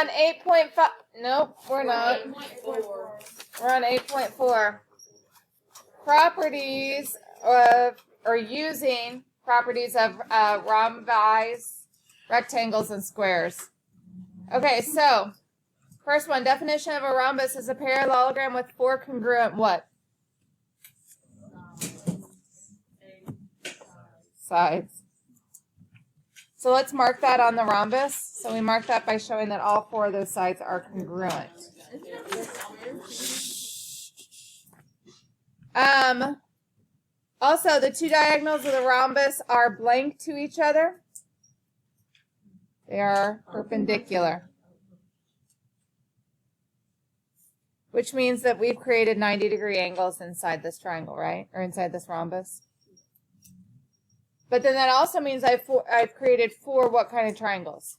on 8.5. Nope, we're not. 8.4. We're on 8.4. Properties of, or using properties of rhombus, rectangles, and squares. Okay, so first one, definition of a rhombus is a parallelogram with four congruent what? Sides. So let's mark that on the rhombus. So we mark that by showing that all four of those sides are congruent. Also, the two diagonals of the rhombus are blank to each other. They are perpendicular. Which means that we've created 90-degree angles inside this triangle, right? Or inside this rhombus. But then that also means I've created four what kind of triangles?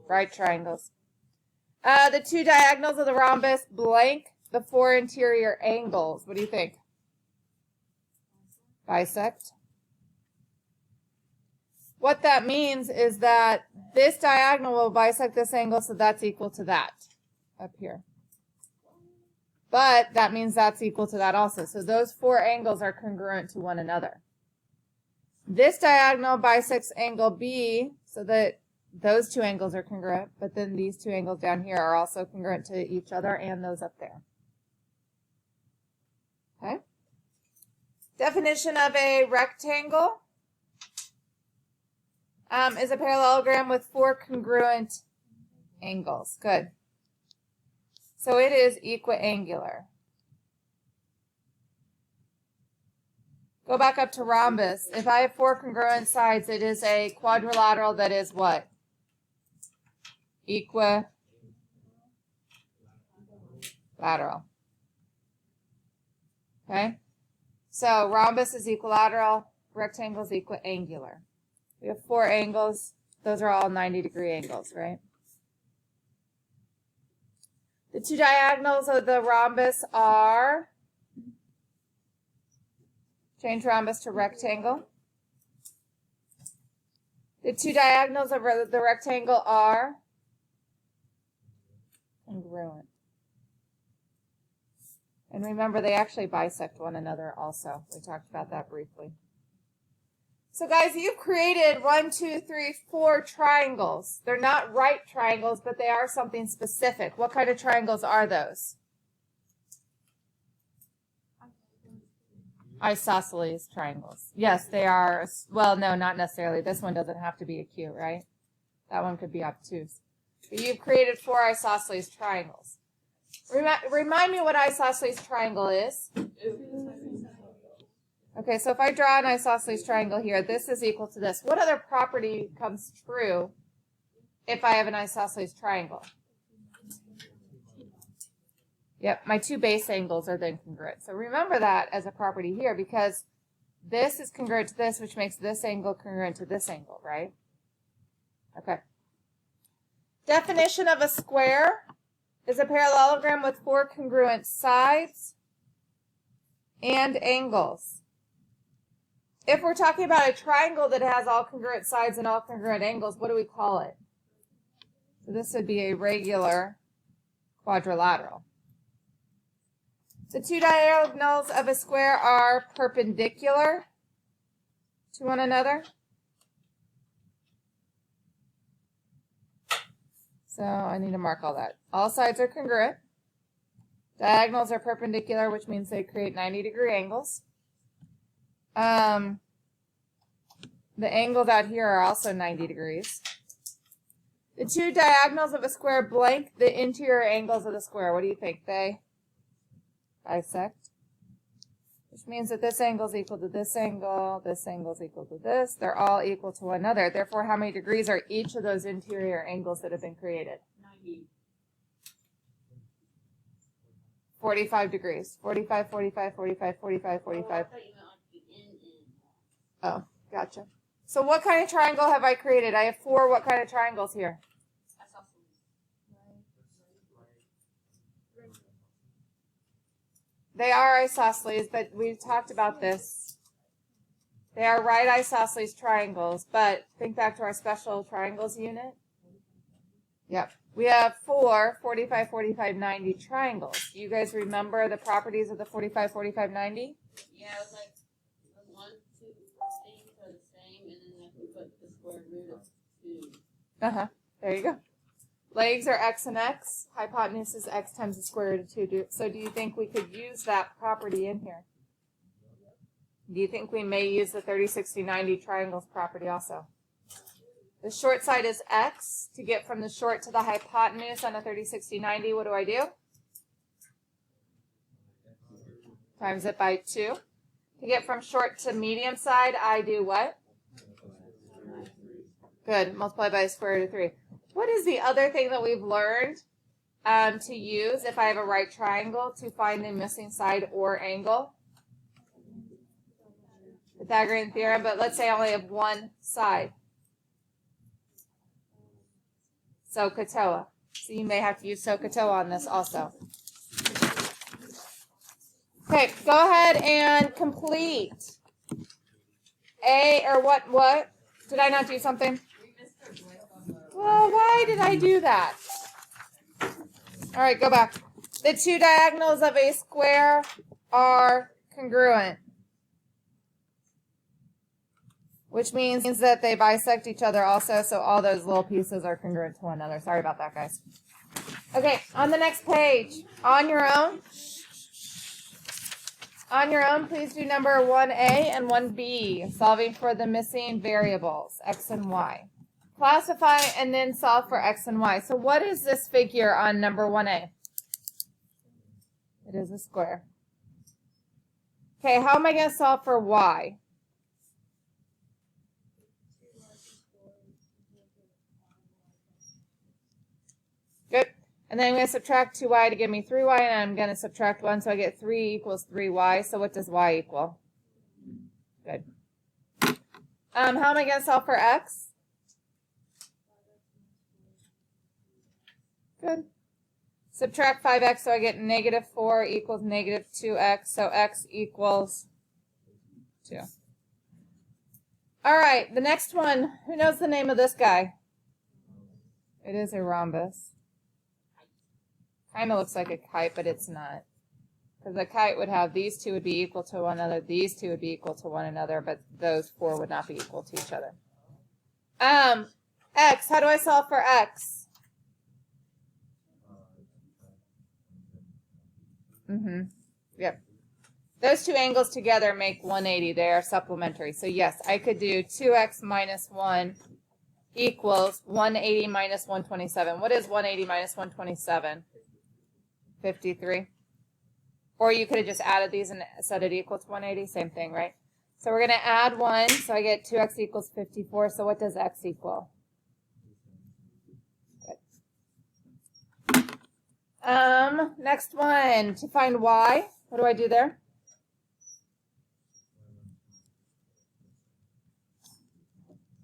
Right triangles. The two diagonals of the rhombus blank the four interior angles. What do you think? Bisect. What that means is that this diagonal will bisect this angle, so that's equal to that up here. But that means that's equal to that also. So those four angles are congruent to one another. This diagonal bisects angle B so that those two angles are congruent, but then these two angles down here are also congruent to each other and those up there. Okay? Definition of a rectangle is a parallelogram with four congruent angles. Good. So it is equiangular. Go back up to rhombus. If I have four congruent sides, it is a quadrilateral that is what? Equilateral. Okay? So rhombus is equilateral, rectangle is equiangular. We have four angles. Those are all 90-degree angles, right? The two diagonals of the rhombus are, change rhombus to rectangle. The two diagonals of the rectangle are congruent. And remember, they actually bisect one another also. We talked about that briefly. So guys, you've created 4 triangles. They're not right triangles, but they are something specific. What kind of triangles are those? Isosceles triangles. Yes, they are. Well, no, not necessarily. This one doesn't have to be acute, right? That one could be obtuse. But you've created 4 isosceles triangles. Remind me what isosceles triangle is. Okay, so if I draw an isosceles triangle here, this is equal to this. What other property comes true if I have an isosceles triangle? Yep, my two base angles are then congruent. So remember that as a property here, because this is congruent to this, which makes this angle congruent to this angle, right? Okay. Definition of a square is a parallelogram with 4 congruent sides and angles. If we're talking about a triangle that has all congruent sides and all congruent angles, what do we call it? So this would be a regular quadrilateral. The two diagonals of a square are perpendicular to one another. So I need to mark all that. All sides are congruent. Diagonals are perpendicular, which means they create 90-degree angles. The angles out here are also 90 degrees. The two diagonals of a square blank the interior angles of the square. What do you think? They bisect. Which means that this angle is equal to this angle is equal to this. They're all equal to one another. Therefore, how many degrees are each of those interior angles that have been created? 90. 45 degrees. 45, 45, 45, 45, 45. Oh, gotcha. So what kind of triangle have I created? I have 4 what kind of triangles here? They are isosceles, but we've talked about this. They are right isosceles triangles, but think back to our special triangles unit. Yep. We have 4 45, 45, 90 triangles. Do you guys remember the properties of the 45, 45, 90? Yeah, it was like the 1, 2 things are the same, and then if we put the square root of 2. Uh-huh. There you go. Legs are x and x. Hypotenuse is x times the square root of 2. So do you think we could use that property in here? Do you think we may use the 30, 60, 90 triangles property also? The short side is x. To get from the short to the hypotenuse on a 30, 60, 90, what do? Times it by 2. To get from short to medium side, I do what? Good. Multiply by the square root of 3. What is the other thing that we've learned to use if I have a right triangle to find the missing side or angle? Pythagorean theorem, but let's say I only have one side. SOHCAHTOA. So you may have to use SOHCAHTOA on this also. Okay, go ahead and complete what? Did I not do something? Well, why did I do that? All right, go back. The two diagonals of a square are congruent, which means that they bisect each other also, so all those little pieces are congruent to one another. Sorry about that, guys. Okay, on the next page, on your own, please do number 1A and 1B, solving for the missing variables, x and y. Classify and then solve for x and y. So what is this figure on number 1A? It is a square. Okay, how am I going to solve for y? Good. And then I'm going to subtract 2y to give me 3y, and I'm going to subtract 1, so I get 3 equals 3y. So what does y equal? Good. How am I going to solve for x? Good. Subtract 5x, so I get negative 4 equals negative 2x, so x equals 2. All right, the next one. Who knows the name of this guy? It is a rhombus. Kind of looks like a kite, but it's not. Because a kite would have these two would be equal to one another, these two would be equal to one another, but those four would not be equal to each other. X, how do I solve for x? Yep. Those two angles together make 180. They are supplementary. So yes, I could do 2x minus 1 equals 180 minus 127. What is 180 minus 127? 53. Or you could have just added these and set it equal to 180. Same thing, right? So we're going to add 1. So I get 2x equals 54. So what does x equal? Next one, to find y, what do I do there?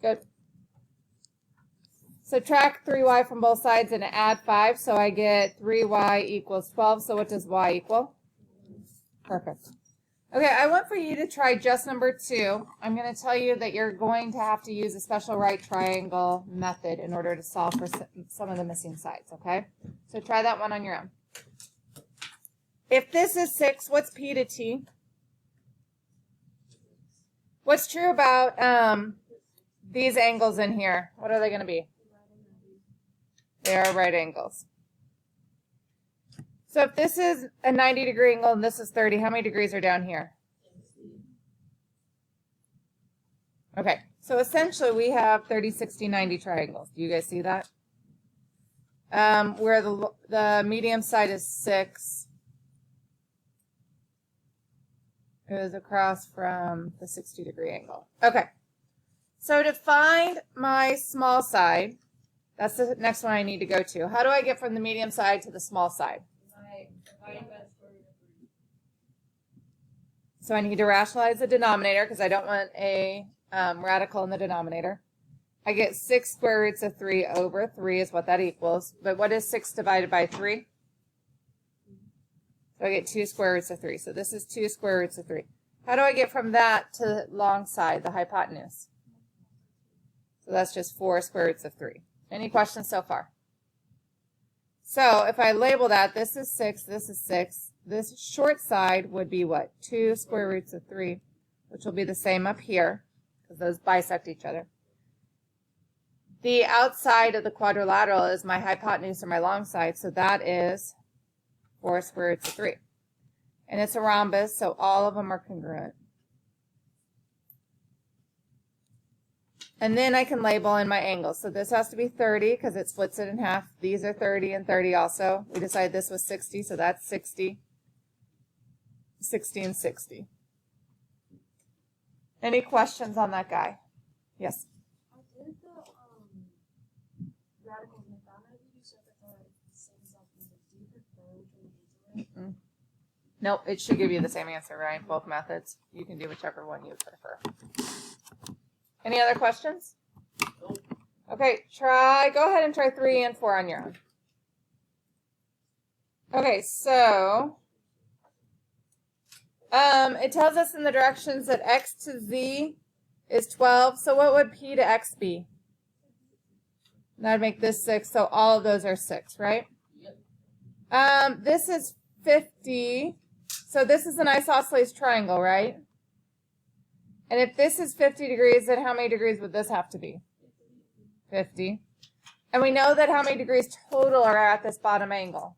Good. Subtract 3y from both sides and add 5, so I get 3y equals 12. So what does y equal? Perfect. Okay, I want for you to try just number 2. I'm going to tell you that you're going to have to use a special right triangle method in order to solve for some of the missing sides, okay? So try that one on your own. If this is 6, what's p to t? What's true about these angles in here? What are they going to be? They are right angles. So if this is a 90-degree angle and this is 30, how many degrees are down here? Okay, so essentially we have 30, 60, 90 triangles. Do you guys see that? Where the medium side is 6. It was across from the 60-degree angle. Okay, so to find my small side, that's the next one I need to go to. How do I get from the medium side to the small side? So I need to rationalize the denominator because I don't want a radical in the denominator. I get 6 square roots of 3 over 3 is what that equals. But what is 6 divided by 3? So I get 2 square roots of 3. So this is 2 square roots of 3. How do I get from that to the long side, the hypotenuse? So that's just 4 square roots of 3. Any questions so far? So if I label that, this is 6, this is 6. This short side would be what? 2 square roots of 3, which will be the same up here, because those bisect each other. The outside of the quadrilateral is my hypotenuse or my long side, so that is 4 square roots of 3. And it's a rhombus, so all of them are congruent. And then I can label in my angles. So this has to be 30 because it splits it in half. These are 30 and 30 also. We decided this was 60, so that's 60. 60 and 60. Any questions on that guy? Yes? Did the radicals make that maybe you said that they're the same exact thing? Do you prefer which one you do? Nope, it should give you the same answer, right? Both methods. You can do whichever one you prefer. Any other questions? Nope. Okay, go ahead and try 3 and 4 on your own. Okay, so it tells us in the directions that x to z is 12. So what would p to x be? That would make this 6, so all of those are 6, right? Yep. This is 50. So this is an isosceles triangle, right? And if this is 50 degrees, then how many degrees would this have to be? 50. And we know that how many degrees total are at this bottom angle?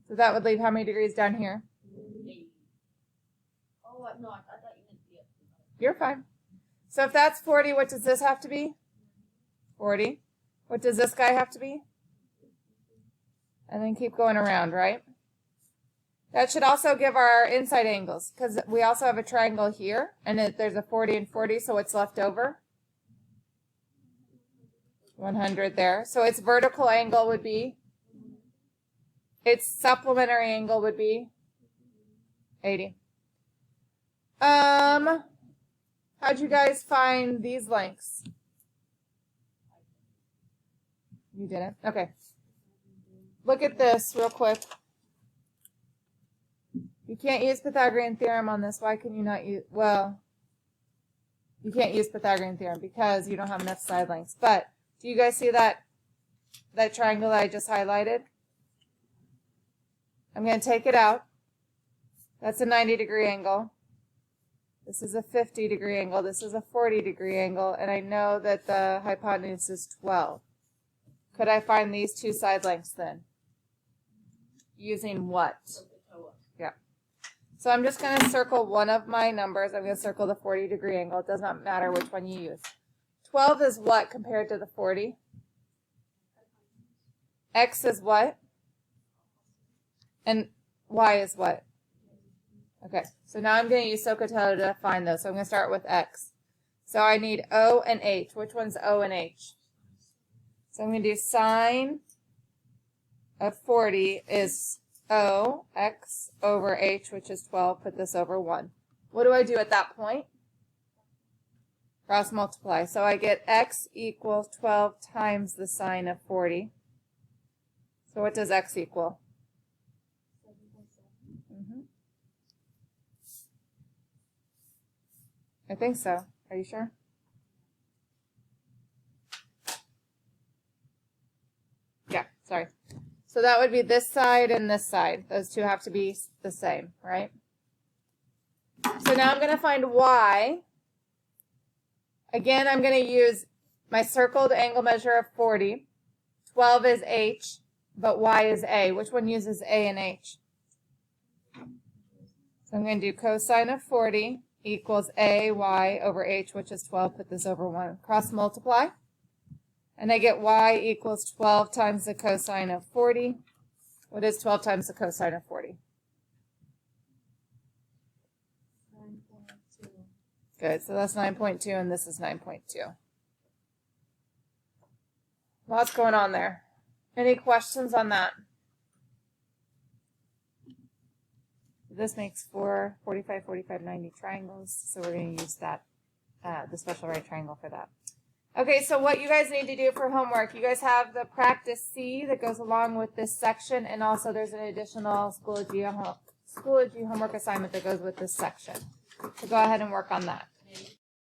So that would leave how many degrees down here? 80. Oh, no, I thought you meant the other. You're fine. So if that's 40, what does this have to be? 40. What does this guy have to be? And then keep going around, right? That should also give our inside angles, because we also have a triangle here, and there's a 40 and 40, so what's left over? 100 there. So its vertical angle would be? Its supplementary angle would be? 80. How'd you guys find these lengths? You didn't? Okay. Look at this real quick. You can't use Pythagorean theorem on this. Why can you not use, well, you can't use Pythagorean theorem because you don't have enough side lengths. But do you guys see that triangle that I just highlighted? I'm going to take it out. That's a 90-degree angle. This is a 50-degree angle. This is a 40-degree angle. And I know that the hypotenuse is 12. Could I find these two side lengths then? Using what? Yeah. So I'm just going to circle one of my numbers. I'm going to circle the 40-degree angle. It does not matter which one you use. 12 is what compared to the 40? X is what? And Y is what? Okay, so now I'm going to use SOHCAHTOA to find those. So I'm going to start with X. So I need O and H. Which one's O and H? So I'm going to do sine of 40 is O, X over H, which is 12. Put this over 1. What do I do at that point? Cross multiply. So I get X equals 12 times the sine of 40. So what does X equal? I think so. Are you sure? Yeah, sorry. So that would be this side and this side. Those two have to be the same, right? So now I'm going to find Y. Again, I'm going to use my circled angle measure of 40. 12 is H, but Y is A. Which one uses A and H? So I'm going to do cosine of 40 equals AY over H, which is 12. Put this over 1. Cross multiply. And I get Y equals 12 times the cosine of 40. What is 12 times the cosine of 40? 9.2. Good. So that's 9.2, and this is 9.2. Lots going on there. Any questions on that? This makes 4, 45, 45, 90 triangles, so we're going to use that, the special right triangle for that. Okay, so what you guys need to do for homework, you guys have the practice C that goes along with this section, and also there's an additional Schoology homework assignment that goes with this section. So go ahead and work on that.